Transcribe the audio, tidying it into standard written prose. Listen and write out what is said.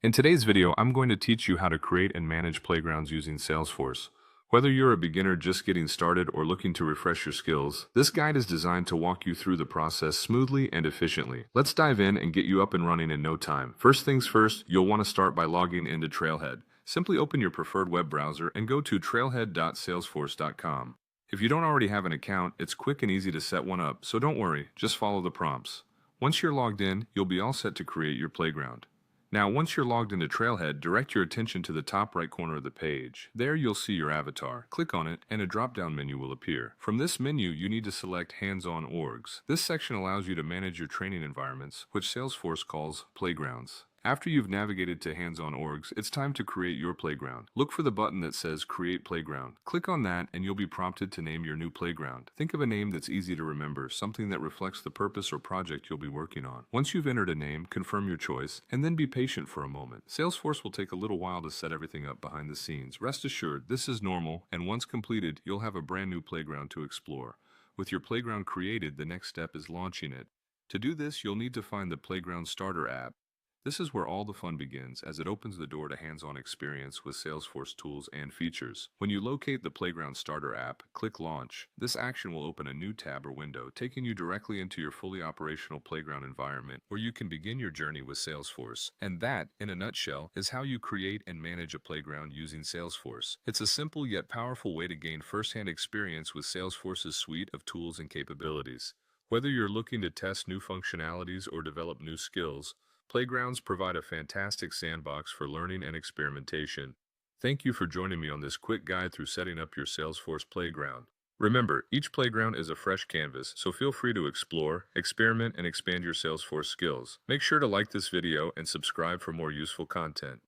In today's video, I'm going to teach you how to create and manage playgrounds using Salesforce. Whether you're a beginner just getting started or looking to refresh your skills, this guide is designed to walk you through the process smoothly and efficiently. Let's dive in and get you up and running in no time. First things first, you'll want to start by logging into Trailhead. Simply open your preferred web browser and go to trailhead.salesforce.com. If you don't already have an account, it's quick and easy to set one up, so don't worry, just follow the prompts. Once you're logged in, you'll be all set to create your playground. Now, once you're logged into Trailhead, direct your attention to the top right corner of the page. There you'll see your avatar. Click on it, and a drop-down menu will appear. From this menu, you need to select Hands-on Orgs. This section allows you to manage your training environments, which Salesforce calls playgrounds. After you've navigated to Hands-on Orgs, it's time to create your playground. Look for the button that says Create Playground. Click on that and you'll be prompted to name your new playground. Think of a name that's easy to remember, something that reflects the purpose or project you'll be working on. Once you've entered a name, confirm your choice, and then be patient for a moment. Salesforce will take a little while to set everything up behind the scenes. Rest assured, this is normal, and once completed, you'll have a brand new playground to explore. With your playground created, the next step is launching it. To do this, you'll need to find the Playground Starter app. This is where all the fun begins, as it opens the door to hands-on experience with Salesforce tools and features. When you locate the Playground Starter app, click Launch. This action will open a new tab or window, taking you directly into your fully operational playground environment, where you can begin your journey with Salesforce. And that, in a nutshell, is how you create and manage a playground using Salesforce. It's a simple yet powerful way to gain first-hand experience with Salesforce's suite of tools and capabilities. Whether you're looking to test new functionalities or develop new skills, playgrounds provide a fantastic sandbox for learning and experimentation. Thank you for joining me on this quick guide through setting up your Salesforce playground. Remember, each playground is a fresh canvas, so feel free to explore, experiment, and expand your Salesforce skills. Make sure to like this video and subscribe for more useful content.